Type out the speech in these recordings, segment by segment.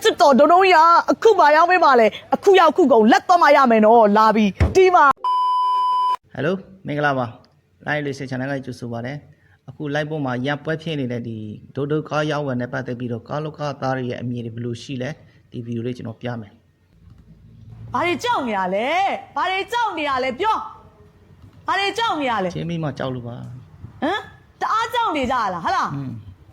ချစ်တော်ဒုံဒုံကြီးအခုမရောက်ပေးပါလေအခုရောက်ခုကုန်လက်တော့မရမယ်နော်လာပြီးဒီမှာ Hello မင်္ဂလာပါ live လေး channel ကကြိုဆိုပါတယ်အခု live ပေါ်မှာရန်ပွဲဖြစ်နေတဲ့ဒီဒုဒုကားရောက်ဝင်တဲ့ပတ်သက်ပြီးတော့ကားလောကသားတွေရဲ့အမြင်တွေဘယ်လိုရှိလဲဒီဗီဒီယိုလေးကျွန်တော်ပြမယ်ဘာတွေကြောက်နေရလဲဘာတွေကြောက်နေရလဲပြောဘာတွေကြောက်နေရလဲချင်းမီးမကြောက်လို့ပါဟမ်တအားကြောက်နေကြလားဟာလာ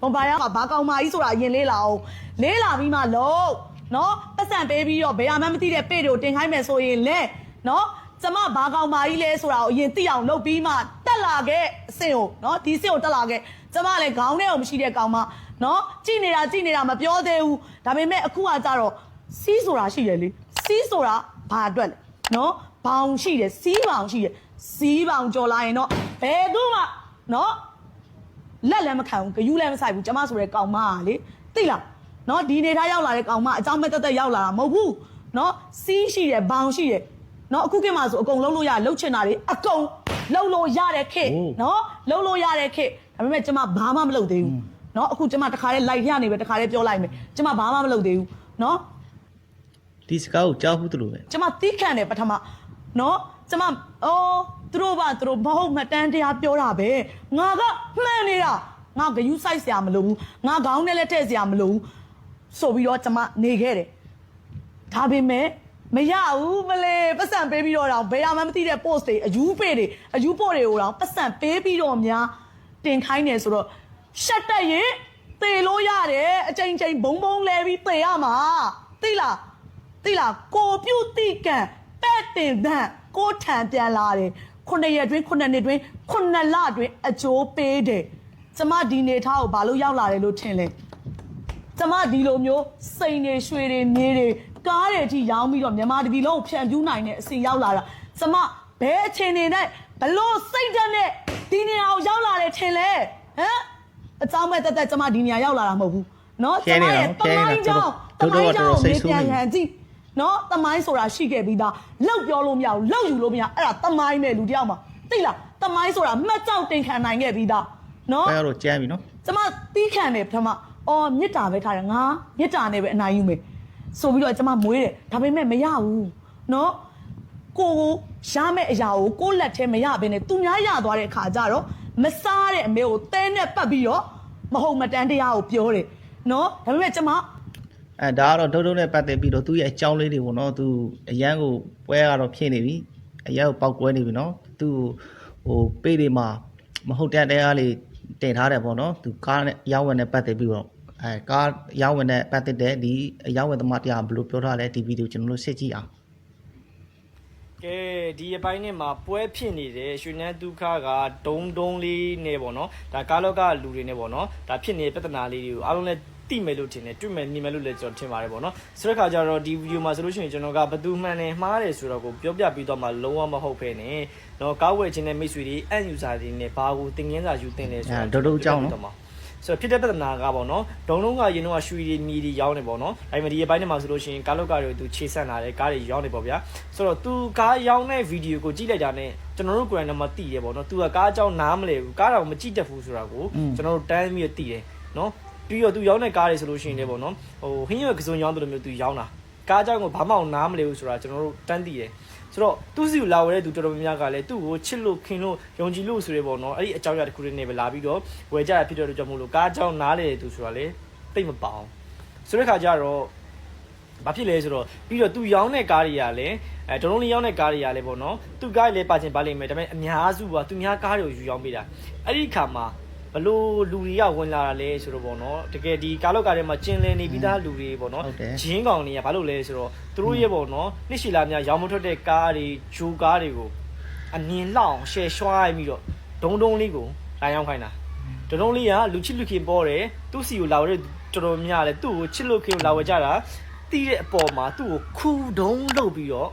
းဘုံဘာရကဘာကောင်မကြီးဆိုတာအရင်လေးလာအောင်လေးလာပြီးမှလုံးနော်ပတ်စံပေးပြီးတော့ဘယ်မှမသိတဲ့ပေ့တို့တင်ခိုင်းမယ်ဆိုရင်လဲနော်ကျမဘာကောင်မကြီးလဲဆိုတာကိုအရင်သိအောင်လုပ်ပြီးမှတက်လာခဲ့အဆင့်ကိုနော်ဒီအဆင့်ကိုတက်လာခဲ့ကျမလည်းခေါင်းထဲကိုမရှိတဲ့ကောင်မနော်ကြည်နေတာမပြောသေးဘူးဒါပေမဲ့အခုကကြတော့စီးဆိုတာရှိတယ်လေစီးဆိုတာဘာအတွက်လဲနော်ဘောင်ရှိတယ်စီးဘောင်ရှိတယ်စီးဘောင်ကြော်လာရင်တော့ဘယ်သူမှနော်လက်လည်းမခံဘူးဂယူးလည်းမဆိုင်ဘူးကျမဆိုတဲ့ကောင်မကလေသိလားနော်ဒီနေထားရောက်လာတဲ့ကောင်မအကြောင်းမဲ့တက်ရောက်လာတာမဟုတ်ဘူးနော်စီးရှိတယ်ဘောင်ရှိတယ်နော်အခုခေတ်မှာဆိုအကုန်လုံးလို့ရလှုပ်ချင်တာတွေအကုန်လှုပ်လို့ရတဲ့ခေတ်နော်လှုပ်လို့ရတဲ့ခေတ်ဒါပေမဲ့ကျမဘာမှမလုပ်သေးဘူးနော်အခုကျမတခါလေး live ရနေပဲတခါလေးပြောလိုက်မယ်ကျမဘာမှမလုပ်သေးဘူးနော်ဒီစကားကိုကြားဘူးတလို့ပဲကျမတီးခံတယ်ပထမနော်ကျမသူတို့မဟုတ်မှတန်းတရားပြောတာပဲငါကမှန်နေတာငါဂယူးဆိုင်စရာမလိုဘူးငါခေါင်းနဲ့လည်းထည့်စရာမလိုဘူးဆိုပြီးတော့ကျမနေခဲ့တယ်ဒါပေမဲ့မရဘူးမလေးပတ်စံပေးပြီးတော့ဘယ်မှမသိတဲ့ post တွေအယူပို့တွေကိုတော့ပတ်စံပေးပြီးတော့များတင်ခိုင်းနေဆိုတော့ရှက်တက်ရင်သေလို့ရတယ်အချိန်ဘုံလဲပြီးသေရမှာသိလားကိုပြုတ်တိကန်ပဲ့တင်တန်းကိုထံပြန်လာတယ်9 ရက်တွင်း9 နှစ်တွင်း9 လတွင်းအကျိုးပေးတယ်ကျမဒီနေထားကိုဘာလို့ရောက်လာတယ်လို့ထင်လဲကျမဒီလိုမျိုးစိန်တွေရွှေတွေမြေတွေကားတွေအထိရောင်းပြီးတော့မြန်မာတပြည်လုံးကိုဖြန့်ပြူးနိုင်တဲ့အစီရောက်လာတာကျမဘယ်အချိန်နေနဲ့ဘလို့စိတ်ဓာတ်နဲ့ဒီနေရာကိုရောက်လာတယ်ထင်လဲဟမ်အကြောင်းမဲ့တက်ကျမဒီနေရာရောက်လာတာမဟုတ်ဘူးเนาะကျမရဲ့တမိုင်းကြောင်းစိတ်ဆိုးနေပြန်ကြည့်နော်တမိုင်းဆိုတာရှိခဲ့ပြီးသားလောက်ပြောလို့မရဘူးလောက်ယူလို့မရအဲ့ဒါတမိုင်းပဲလူတယောက်မှာသိလားတမိုင်းဆိုတာမှတ်ကြောက်တင်ခံနိုင်ခဲ့ပြီးသားနော်ဘယ်တော့ကျမ်းပြီနော်ကျမတီးခံတယ်ပထမမြစ်တာပဲထားတယ်ငါမြစ်တာနဲ့ပဲအနိုင်ယူမယ်ဆိုပြီးတော့ကျမမွေးတယ်ဒါပေမဲ့မရဘူးနော်ကိုရမယ့်အရာကိုလက်ထဲမရဘဲနဲ့သူများရသွားတဲ့အခါကျတော့မစားတဲ့အမေကိုတဲနဲ့ပတ်ပြီးတော့မဟုတ်မတန်းတရားကိုပြောတယ်နော်ဒါပေမဲ့ကျမဒါကတော့ဒုဒုနဲ့ပတ်သက်ပြီးတော့သူ့ရဲ့အကြောင်းလေးတွေပေါ့နော်သူအရန်ကိုပွဲကတော့ဖြစ်နေပြီအရန်ကိုပောက်ကွဲနေပြီနော်သူပေးတွေမှာမဟုတ်တဲ့တရားလေးတင်ထားတယ်ပေါ့နော်သူကားနဲ့ရောင်းဝင်နဲ့ပတ်သက်ပြီးတော့ကားရောင်းဝင်နဲ့ပတ်သက်တဲ့ဒီရောင်းဝင်သမားတရားဘယ်လိုပြောထားလဲဒီဗီဒီယိုကျွန်တော်တို့စစ်ကြည့်အောင်ကဲဒီအပိုင်းနဲ့မှာပွဲဖြစ်နေတယ်ရွှေနန်းဒုက္ခကဒုံလေးနဲ့ပေါ့နော်ဒါကားလောကလူတွေနဲ့ပေါ့နော်ဒါဖြစ်နေတဲ့ပြဿနာလေးတွေကိုအားလုံးလည်းတိမယ်လို့ထင်တယ်တွေ့မယ်မြင်မယ်လို့လည်းကျွန်တော်ထင်ပါတယ်ပေါ့နော်ဆိုတဲ့ခါကျတော့ဒီဗီဒီယိုမှာဆိုလို့ရှိရင်ကျွန်တော်ကဘသူမှန်တယ်မှားတယ်ဆိုတော့ကိုပြောပြပြီးတော့မှလုံးဝမဟုတ်ဖ ೇನೆ နော်ကားဝယ်ခြင်းနဲ့မိတ်ဆွေတွေအန်ယူဇာတွေနဲ့ဘာကိုသင်ခန်းစာယူသင်လဲဆိုတော့ဒုကြောင်းနော်ဆိုတော့ဖြစ်တဲ့ပြဿနာကပေါ့နော်ဒုံလုံးကရင်တော့ရွှေတွေမြေတွေရောင်းနေပေါ့နော်ဒါပေမဲ့ဒီအပိုင်းထဲမှာဆိုလို့ရှိရင်ကားလောက်ကတွေသူခြေဆက်လာတယ်ကားတွေရောင်းနေပေါ့ဗျာဆိုတော့သူကားရောင်းတဲ့ဗီဒီယိုကိုကြည့်လိုက်တာနဲ့ကျွန်တော်တို့ကိုယ်တိုင်တော့မသိရပေါ့နော်သူကကားအကြောင်းနားမလဲဘူးကားတော့မကြည့်တတ်ဘူးဆိုတာကိုကျွန်တော်တို့တန်းပြီးသိတယ်နော်ပြီးတော့သူရောင်းတဲ့ကားတွေဆိုလို့ရှိရင်လည်းပေါ့နော်ဟိုဟင်းရွက်ကစုံရောင်းတယ်လို့မျိုးသူရောင်းတာကားအကြောင်းကိုဘာမှနားမလဲဘူးဆိုတာကျွန်တော်တို့တန်းသိတယ်ဆိုတော့သူ့စီကိုလာဝဲတဲ့သူတော်တော်များများကလည်းသူ့ကိုချစ်လို့ခင်လို့ယုံကြည်လို့ဆိုရဲပေါ့နော်အဲ့ဒီအကြောင်းအရာတစ်ခုလေးနဲ့ပဲလာပြီးတော့ဝယ်ကြရဖြစ်တဲ့အတွက်ကြောင့်မို့လို့ကားအကြောင်းနားလေသူဆိုတာလေတိတ်မပေါအောင်ဆိုတဲ့ခါကျတော့ဘာဖြစ်လဲဆိုတော့ပြီးတော့သူရောင်းတဲ့ကားတွေကလည်းဒုံလုံးလေးရောင်းတဲ့ကားတွေကလည်းပေါ့နော်သူကားလည်းပါချင်ပါလိမ့်မယ်ဒါပေမဲ့အများစုကသူများကားတွေကိုယူရောင်းပေးတာအဲ့ဒီခါမှာဘလို့လူတွေကဝင်လာတာလဲဆိုတော့ပေါ့နော်တကယ်ဒီကားလောက်ကထဲမှာကျင်လည်နေပြီးသားလူတွေပေါ့နော်ဂျင်းကောင်တွေကဘာလို့လဲဆိုတော့သူတို့ရဲ့ပေါ့နော်နှစ်ရှည်လာများရောင်းမထွက်တဲ့ကားတွေဂျိုကားတွေကိုအမြင်လောက်ရှယ်ရွှားပြီးတော့ဒုံလေးကိုလာရောက်ခိုင်းတာဒုံလေးကလူချစ်လူခင်ပေါ်တယ်သူ့စီကိုလာဝဲတော်တော်များလဲသူ့ကိုချစ်လို့ခင်လာဝဲကြတာတီးတဲ့အပေါ်မှာသူ့ကိုခူဒုံလုပ်ပြီးတော့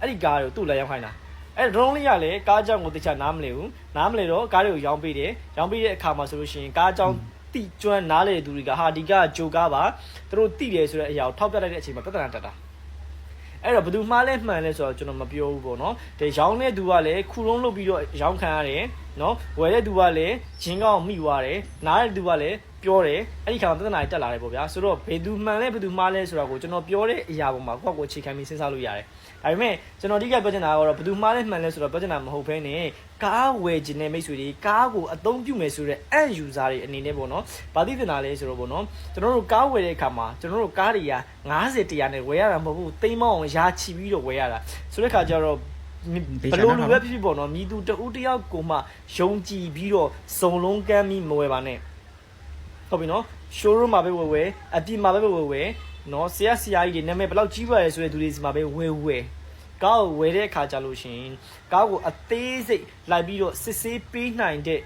အဲ့ဒီကားကိုသူ့လာရောက်ခိုင်းတာအဲ့ဒရုန်းလေးကလည်းကားကြောင်ကိုတခြားနားမလဲဘူးနားမလဲတော့ကားတွေကိုရောင်းပေးတယ်ရောင်းပေးတဲ့အခါမှာဆိုလို့ရှိရင်ကားကြောင်တိကျွမ်းနားလေသူတွေကဟာဒီကဂျိုကားပါသူတို့တိတယ်ဆိုတဲ့အရာကိုထောက်ပြလိုက်တဲ့အချိန်မှာပြဿနာတက်တာအဲ့တော့ဘယ်သူမှားလဲမှန်လဲဆိုတော့ကျွန်တော်မပြောဘူးပေါ့နော်ဒီရောင်းတဲ့သူကလည်းခုလုံးလုပ်ပြီးတော့ရောင်းခံရတယ် နော်ဝယ်တဲ့သူကလည်းဂျင်းကောင်းမိသွားတယ်နားတဲ့သူကလည်းပြောတယ်အဲ့ဒီခါမှာပြဿနာတက်လာတယ်ပေါ့ဗျာဆိုတော့ဘယ်သူမှန်လဲဘယ်သူမှားလဲဆိုတာကိုကျွန်တော်ပြောတဲ့အရာပေါ်မှာကိုယ့်ကိုယ်အခြေခံပြီးစဉ်းစားလို့ရတယ်ဒါပေမဲ့ကျွန်တော်ဒီကပြောချင်တာကတော့ဘယ်သူမှားလဲမှန်လဲဆိုတော့ပြောချင်တာမဟုတ်ဘဲနဲ့ကားဝယ်ခြင်းနဲ့မိတ်ဆွေတွေကားကိုအသုံးပြုမယ်ဆိုတဲ့ end user တွေအနေနဲ့ပေါ့နော်ဗာသိတင်တာလဲဆိုတော့ပေါ့နော်ကျွန်တော်တို့ကားဝယ်တဲ့အခါမှာကျွန်တော်တို့ကားတွေက90 100နဲ့ဝယ်ရတာမဟုတ်ဘူးသိမ်းမောင်းအောင်ရာချီပြီးတော့ဝယ်ရတာဆိုတဲ့အခါကျတော့ဘလို့လိုပဲဖြစ်ဖြစ်ပေါ့နော်မြည်သူတဦးတယောက်ကိုမှယုံကြည်ပြီးတော့စုံလုံးကမ်းပြီးမဝယ်ပါနဲ့ဟုတ်ပြီနော် showroom မှာပဲဝယ်အပြင်မှာပဲဝယ်နော်ဆရာကြီးတွေနာမည်ဘယ်လောက်ကြီးပါလဲဆိုတဲ့သူတွေစီမှာပဲဝယ်ကားကိုဝယ်တဲ့အခါကြလို့ရှင်ကားကိုအသေးစိတ်လိုက်ပြီးတော့စစ်ဆေးပေးနိုင်တဲ့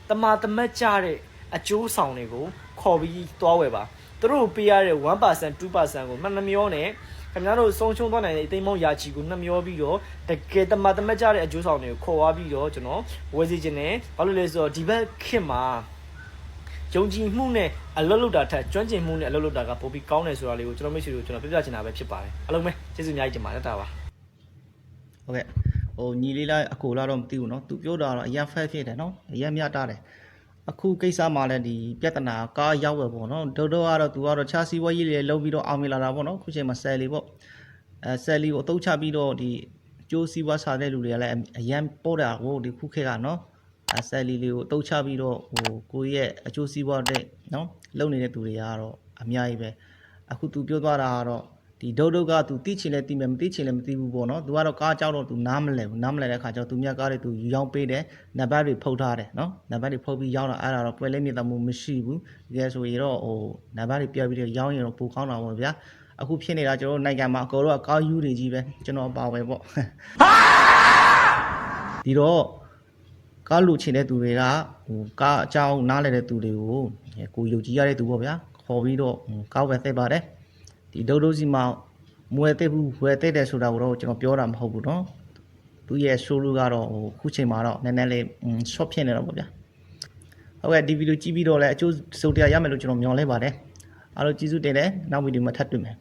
တမတ်ကြတဲ့အကျိုးဆောင်တွေကိုခေါ်ပြီးသွားဝယ်ပါသူတို့ပေးရတဲ့ 1% 2% ကိုမှန်မမျောနဲ့ခင်ဗျားတို့ဆုံးရှုံးသွားနိုင်တဲ့အသိမ်းမောင်းရာချီကိုနှမျောပြီးတော့တကယ်တမတ်ကြတဲ့အကျိုးဆောင်တွေကိုခေါ်သွားပြီးတော့ကျွန်တော်ဝယ်စီခြင်းနဲ့ဘာလို့လဲဆိုတော့ဒီဘက်ခေတ်မှာယုံကြည်မှုနဲ့အလုပ်လုပ်တာထက်ကျွမ်းကျင်မှုနဲ့အလုပ်လုပ်တာကပိုပြီးကောင်းတယ်ဆိုတာလေးကိုကျွန်တော်မိတ်ဆွေတို့ကျွန်တော်ပြပြချင်တာပဲဖြစ်ပါတယ်အားလုံးပဲကျေးဇူးအများကြီးတင်ပါတယ်တာပါဟုတ်ကဲ့ဟိုညီလေးလားအကိုလားတော့မသိဘူးเนาะသူပြောတာတော့အရင်ဖက်ဖြစ်တယ်เนาะအရင်မြတ်တာတယ်အခုကိစ္စမှာလည်းဒီပြဿနာကားရောက်ပဲပေါ့เนาะဒုကတော့သူကတော့ခြားစီးဝဲကြီးလေးလုံးပြီးတော့အောင်မြင်လာတာပေါ့เนาะခုချိန်မှာဆယ်လီပေါ့ဆယ်လီကိုအတုံးချပြီးတော့ဒီကျိုးစီးပွားစားတဲ့လူတွေကလည်းအရင်ပို့တာကိုဒီခုခေတ်ကเนาะဆယ်လီလေးကိုအတုံးချပြီးတော့ဟိုကိုရဲ့အကျိုးစီးပွားတဲ့เนาะလုံနေတဲ့သူတွေကတော့အများကြီးပဲအခုသူပြောသွားတာကတော့ဒီဒုတ်ကသူတိချင်လဲတိမယ်မတိချင်လဲမတိဘူးပေါ့နော်သူကတော့ကားကြောက်တော့သူနားမလဲဘူးနားမလဲတဲ့ခါကျတော့သူမြတ်ကားတွေသူယူရောက်ပေးတယ်နံပါတ်တွေဖုတ်ထားတယ်နော်နံပါတ်တွေဖုတ်ပြီးရောက်တာအဲ့ဒါတော့ပွဲလဲမြင့်တမှုမရှိဘူးဒီကဲဆိုရင်တော့ဟိုနံပါတ်တွေပြပြီးတော့ရောင်းရင်တော့ပိုကောင်းတာပေါ့ဗျာအခုဖြစ်နေတာကျွန်တော်တို့နိုင်ငံမှာအကောတော့ကားယူတွေကြီးပဲကျွန်တော်ပါပဲပေါ့ဒီတော့ကားလူချင်တဲ့သူတွေကဟိုကားအကြောင်းနားလဲတဲ့သူတွေကိုကိုယုံကြည်ရတဲ့သူပေါ့ဗျာခေါ်ပြီးတော့ကားဝယ်သိပါတယ်ဒီဒုတ်စီမှာမွေသိဘူးဝယ်သိတယ်ဆိုတာကိုတော့ကျွန်တော်ပြောတာမဟုတ်ဘူးเนาะသူရဲ့ show လို့ကတော့ဟိုခုချိန်မှာတော့နည်းနည်းလေး short ဖြစ်နေတော့ပေါ့ဗျာဟုတ်ကဲ့ဒီဗီဒီယိုကြည့်ပြီးတော့လည်းအကျိုးစုံတရားရမယ်လို့ကျွန်တော်မျှော်လင့်ပါတယ်အားလုံးကျေးဇူးတင်တယ်နောက်ဗီဒီယိုမှာထပ်တွေ့မယ်